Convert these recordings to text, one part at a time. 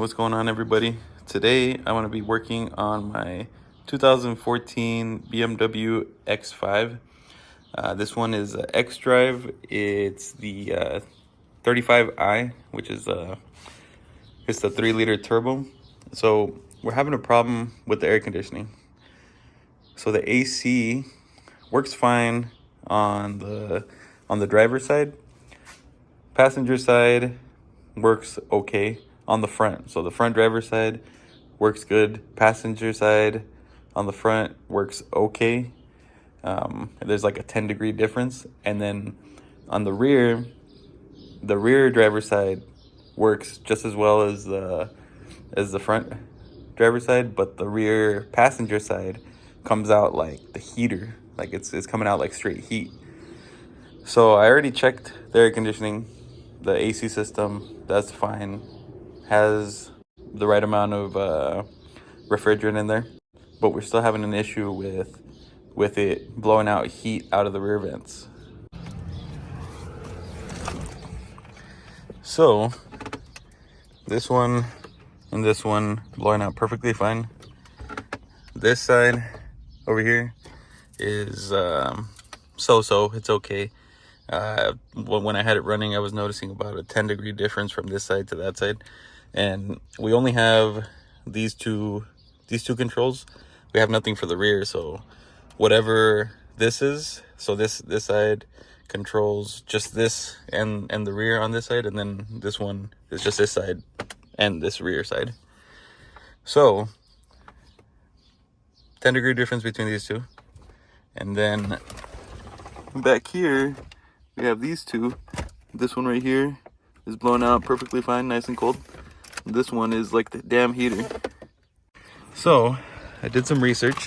What's going on, everybody? Today I want to be working on my 2014 BMW X5. This one is X-Drive. It's the 35i, which is it's the 3-liter turbo. So we're having a problem with the air conditioning. So the AC works fine on the driver's side. Passenger side works okay on the front. So the front driver's side works good. Passenger side on the front works okay. There's like a 10-degree difference. And then on the rear driver's side works just as well as the front driver's side, but the rear passenger side comes out like the heater, like it's coming out like straight heat. So I already checked the air conditioning, the AC system, that's fine, has the right amount of refrigerant in there, but we're still having an issue with it blowing out heat out of the rear vents. So this one and this one blowing out perfectly fine. This side over here is so-so, it's okay. When I had it running, I was noticing about a 10-degree difference from this side to that side, and we only have these two controls. We have nothing for the rear, so whatever this is, so this side controls just this and the rear on this side, and then this one is just this side and this rear side. So 10-degree difference between these two. And then back here we have these two. This one right here is blown out perfectly fine, nice and cold. This one is like the damn heater. So I did some research,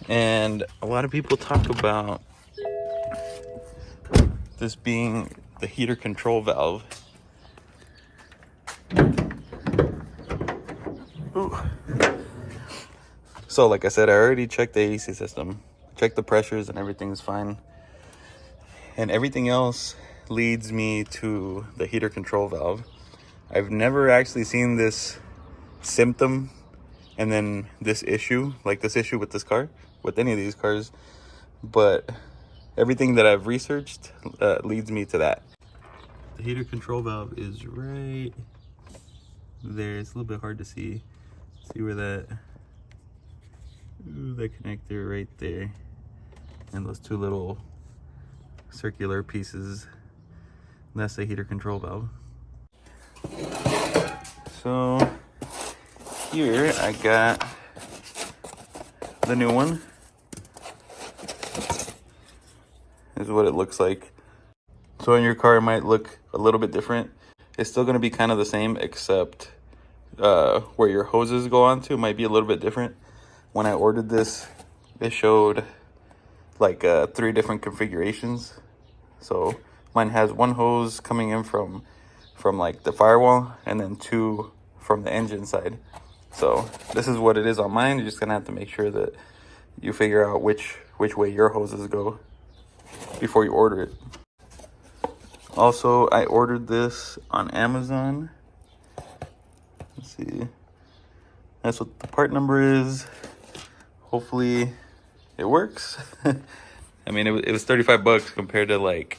and a lot of people talk about this being the heater control valve. Ooh. So like I said, I already checked the AC system, checked the pressures, and everything's fine. And everything else leads me to the heater control valve. I've never actually seen this symptom and then this issue, like this issue with this car, with any of these cars, but everything that I've researched leads me to that. The heater control valve is right there. It's a little bit hard to see where that connector right there, and those two little circular pieces, that's the heater control valve. So here I got the new one. This is what it looks like. So in your car it might look a little bit different. It's still going to be kind of the same, except where your hoses go onto might be a little bit different. When I ordered this, it showed like 3 different configurations. So mine has 1 hose coming in from like the firewall, and then 2 from the engine side. So this is what it is on mine. You're just gonna have to make sure that you figure out which way your hoses go before you order it. Also, I ordered this on Amazon. Let's see, that's what the part number is. Hopefully it works. I mean, it was $35 compared to like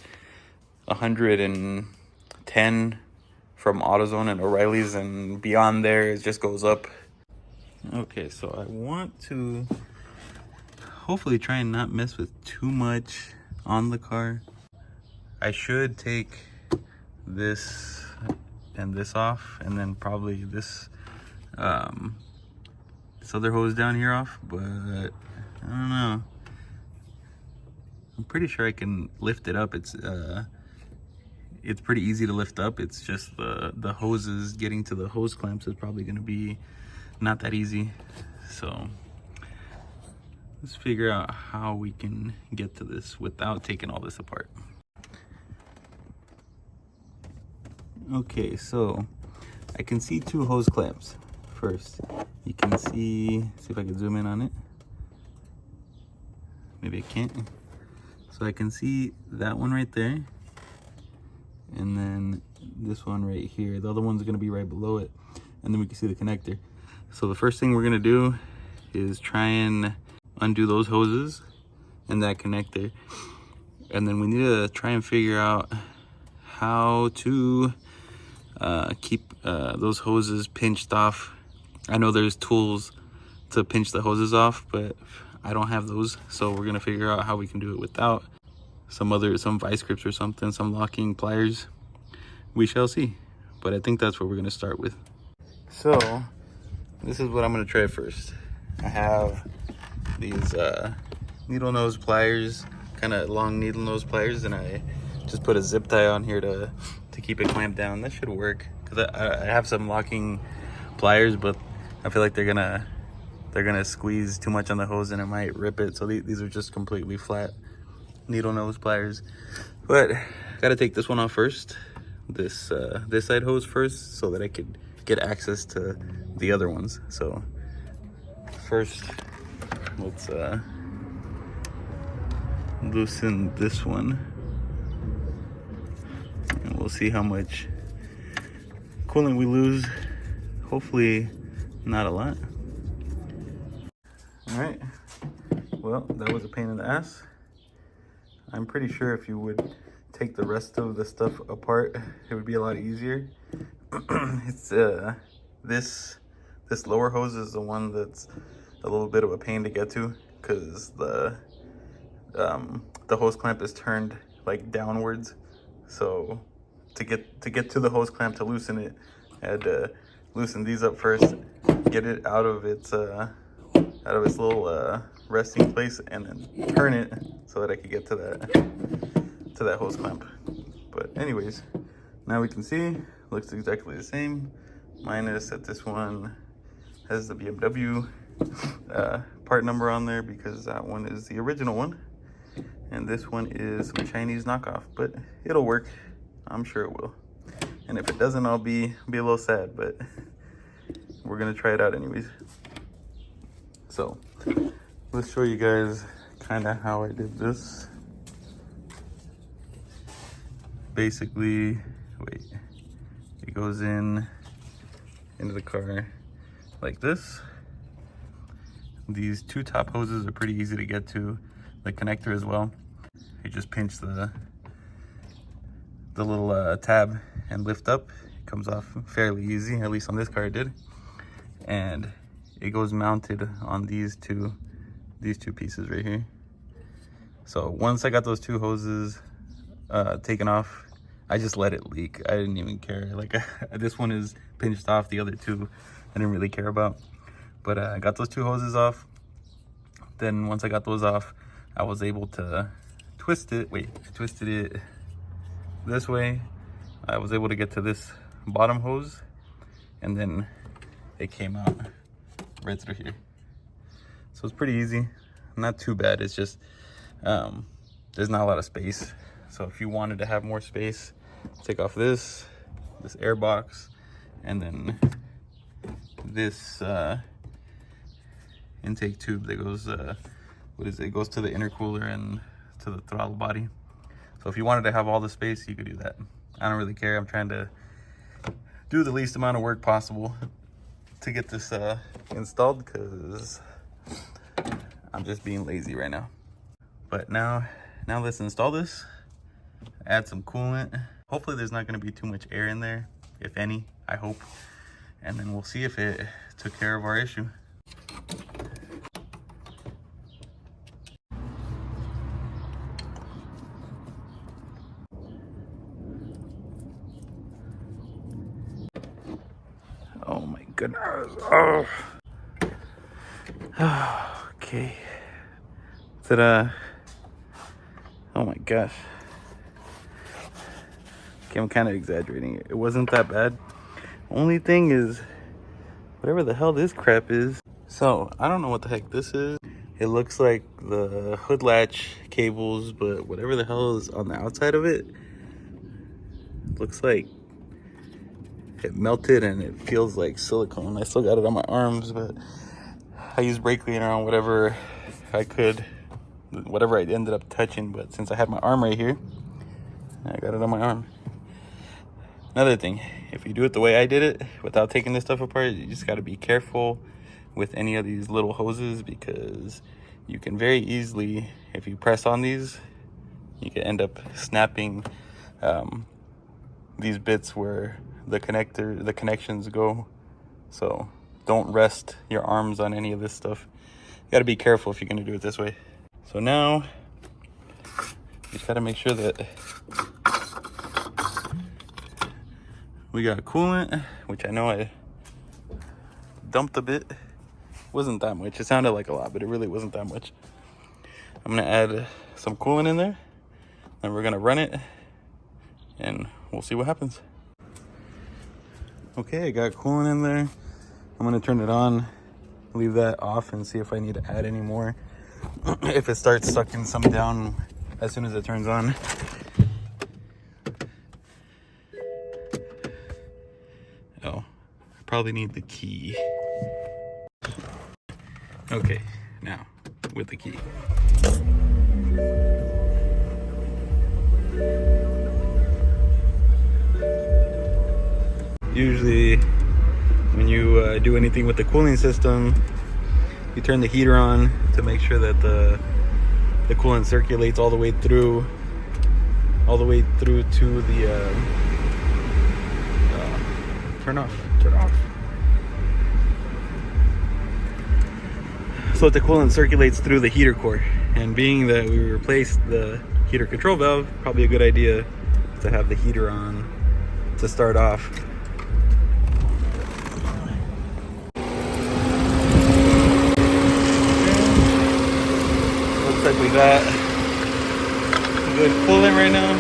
110 from AutoZone and O'Reilly's, and beyond there it just goes up. Okay, so I want to hopefully try and not mess with too much on the car. I should take this and this off, and then probably this other hose down here off, but I don't know. I'm pretty sure I can lift it up. It's pretty easy to lift up. It's just the hoses, getting to the hose clamps is probably going to be not that easy. So let's figure out how we can get to this without taking all this apart. Okay, so I can see 2 hose clamps. First, you can see if I can zoom in on it. Maybe I can't. So I can see that one right there, and then this one right here. The other one's gonna be right below it, and then we can see the connector. So the first thing we're gonna do is try and undo those hoses and that connector. And then we need to try and figure out how to keep those hoses pinched off. I know there's tools to pinch the hoses off, but I don't have those. So we're gonna figure out how we can do it without some vice grips or something, some locking pliers. We shall see. But I think that's what we're gonna start with. So this is what I'm gonna try first. I have these needle nose pliers, kind of long needle nose pliers, and I just put a zip tie on here to keep it clamped down. That should work, because I have some locking pliers, but I feel like they're gonna squeeze too much on the hose and it might rip it. So these are just completely flat needle nose pliers. But gotta take this one off first, this side hose first, so that I could get access to the other ones. So first, let's loosen this one, and we'll see how much coolant we lose. Hopefully not a lot. All right, well, that was a pain in the ass. I'm pretty sure if you would take the rest of the stuff apart, it would be a lot easier. It's this lower hose is the one that's a little bit of a pain to get to, because the hose clamp is turned like downwards. So to get to the hose clamp to loosen it, I had to loosen these up first, get it out of its little resting place, and then turn it so that I could get to that hose clamp. But anyways, now we can see looks exactly the same, minus that this one has the BMW part number on there, because that one is the original one, and this one is some Chinese knockoff. But it'll work, I'm sure it will. And if it doesn't, I'll be a little sad, but we're gonna try it out anyways. So let's show you guys kind of how I did this. Basically, it goes into the car like this. These two top hoses are pretty easy to get to, the connector as well. You just pinch the little tab and lift up. It comes off fairly easy, at least on this car it did. And it goes mounted on these two pieces right here. So once I got those two hoses taken off, I just let it leak. I didn't even care. Like this one is pinched off, the other two I didn't really care about. But I got those two hoses off. Then once I got those off, I was able to twist it. I twisted it this way. I was able to get to this bottom hose, and then it came out right through here. So it's pretty easy, not too bad. It's just there's not a lot of space. So if you wanted to have more space, take off this air box, and then this intake tube that goes it goes to the intercooler and to the throttle body. So if you wanted to have all the space, you could do that. I don't really care. I'm trying to do the least amount of work possible to get this installed, because I'm just being lazy right now. But now let's install this, add some coolant. Hopefully there's not going to be too much air in there, if any, I hope. And then we'll see if it took care of our issue. Oh my goodness. Oh. Okay. Ta-da. Oh my gosh. Okay, I'm kind of exaggerating it. It wasn't that bad. Only thing is, whatever the hell this crap is. So, I don't know what the heck this is. It looks like the hood latch cables, but whatever the hell is on the outside of it, looks like it melted and it feels like silicone. I still got it on my arms, but I used brake cleaner on whatever I could, whatever I ended up touching. But since I had my arm right here, I got it on my arm. Another thing, if you do it the way I did it, without taking this stuff apart, you just got to be careful with any of these little hoses, because you can very easily, if you press on these, you can end up snapping these bits where the connections go. So don't rest your arms on any of this stuff. You got to be careful if you're going to do it this way. So now you just got to make sure that we got coolant, which I know I dumped a bit. Wasn't that much. It sounded like a lot, but it really wasn't that much. I'm gonna add some coolant in there, and we're gonna run it, and we'll see what happens. Okay, I got coolant in there. I'm gonna turn it on, leave that off, and see if I need to add any more. If it starts sucking some down as soon as it turns on. Oh, I probably need the key. Okay, now with the key. Usually when you do anything with the cooling system, you turn the heater on to make sure that the coolant circulates all the way through to the turn off. So that the coolant circulates through the heater core. And being that we replaced the heater control valve, probably a good idea to have the heater on to start off. Looks like we got good coolant right now.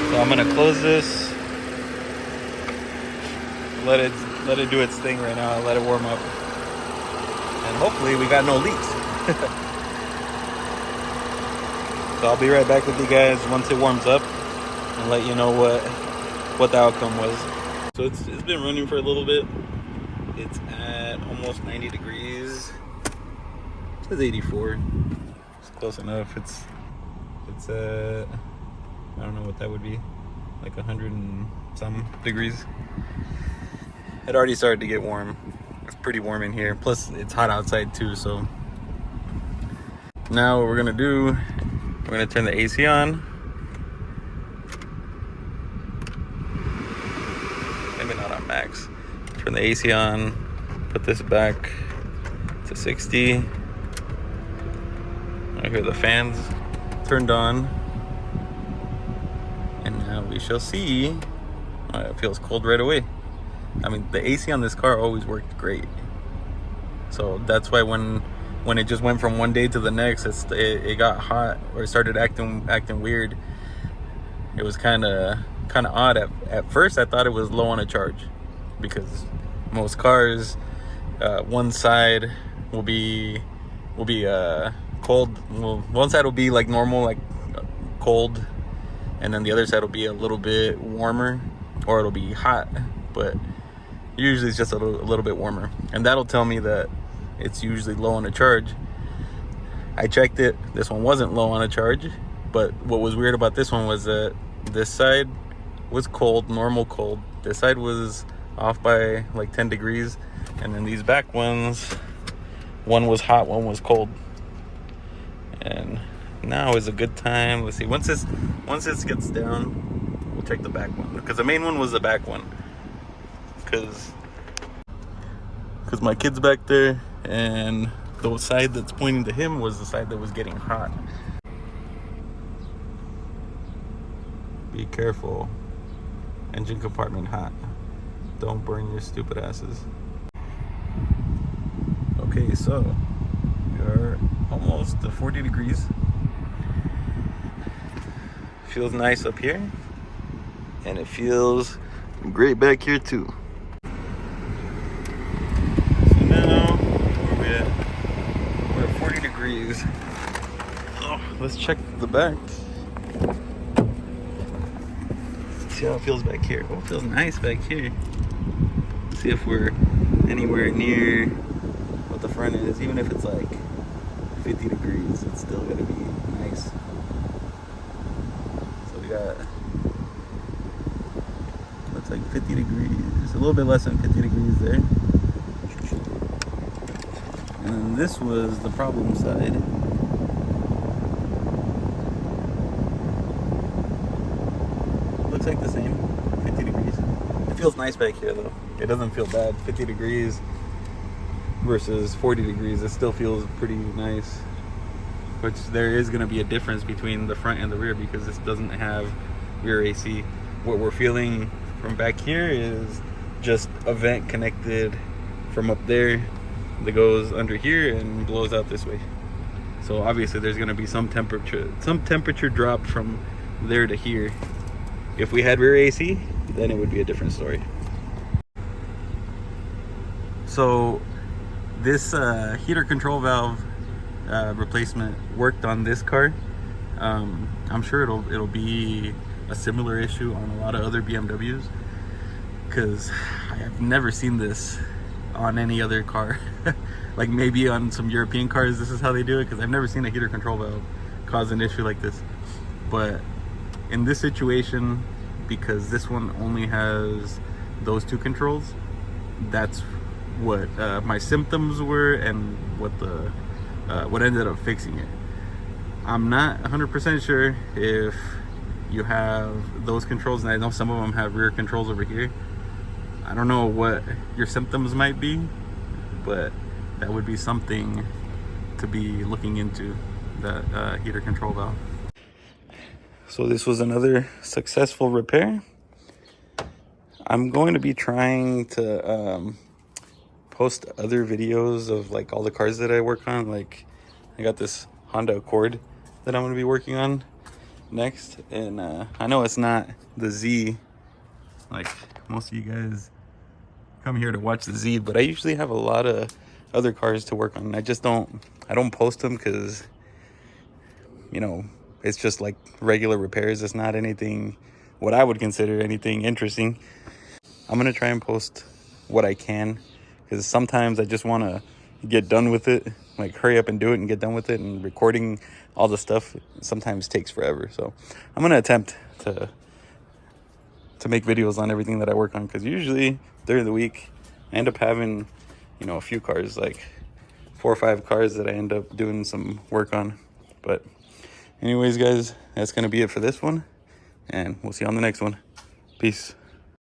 So I'm gonna close this. Let it do its thing right now. Let it warm up. And hopefully we got no leaks. So I'll be right back with you guys once it warms up and let you know what the outcome was. So it's been running for a little bit. It's at almost 90 degrees. It's 84. It's close enough. It's at, I don't know what that would be, like 100 and some degrees. It already started to get warm. It's pretty warm in here. Plus it's hot outside too, so now what we're gonna do, we're gonna turn the AC on. Maybe not on max. Turn the AC on, put this back to 60. I hear the fans turned on. And now we shall see. Oh, it feels cold right away. I mean, the AC on this car always worked great. So that's why when it just went from one day to the next, it got hot, or it started acting weird. It was kind of odd. At first, I thought it was low on a charge, because most cars, one side will be cold. Well, one side will be like normal, like cold, and then the other side will be a little bit warmer, or it'll be hot, but usually it's just a little bit warmer, and that'll tell me that it's usually low on a charge. I checked it. This one wasn't low on a charge, but what was weird about this one was that this side was cold, normal cold. This side was off by like 10 degrees, and then these back ones, one was hot, one was cold. And now is a good time. Let's see, once this gets down, we'll check the back one, because the main one was the back one, because my kid's back there, and the side that's pointing to him was the side that was getting hot. Be careful. Engine compartment hot. Don't burn your stupid asses. Okay, so we are almost to 40 degrees. Feels nice up here, and it feels great back here too. So now we're at 40 degrees. Oh, let's check the back. See how it feels back here. Oh, it feels nice back here. See if we're anywhere near what the front is. Even if it's like 50 degrees, it's still gonna be nice. So we got, let's It's like 50 degrees, a little bit less than 50 degrees there. And then this was the problem side. Looks like the same, 50 degrees. It feels nice back here though. It doesn't feel bad. 50 degrees versus 40 degrees, it still feels pretty nice. Which there is going to be a difference between the front and the rear because this doesn't have rear AC. What we're feeling from back here is just a vent connected from up there that goes under here and blows out this way. So obviously there's going to be some temperature drop from there to here. If we had rear AC, then it would be a different story. So this heater control valve replacement worked on this car. I'm sure it'll be a similar issue on a lot of other BMWs because I have never seen this on any other car. Like maybe on some European cars this is how they do it, because I've never seen a heater control valve cause an issue like this. But in this situation, because this one only has those two controls, that's what my symptoms were and what ended up fixing it. I'm not 100% sure if you have those controls, and I know some of them have rear controls over here. I don't know what your symptoms might be, but that would be something to be looking into, that heater control valve. So this was another successful repair. I'm going to be trying to post other videos of like all the cars that I work on. Like I got this Honda Accord that I'm going to be working on next, and I know it's not the Z like most of you guys come here to watch the Z, but I usually have a lot of other cars to work on. I don't post them because, you know, it's just like regular repairs. It's not anything what I would consider anything interesting. I'm gonna try and post what I can, because sometimes I just want to get done with it, like hurry up and do it and get done with it. And recording all the stuff sometimes takes forever. So I'm gonna attempt to make videos on everything that I work on, because usually during the week I end up having, you know, a few cars, like 4 or 5 cars that I end up doing some work on. But anyways, guys, that's gonna be it for this one, and we'll see you on the next one. Peace.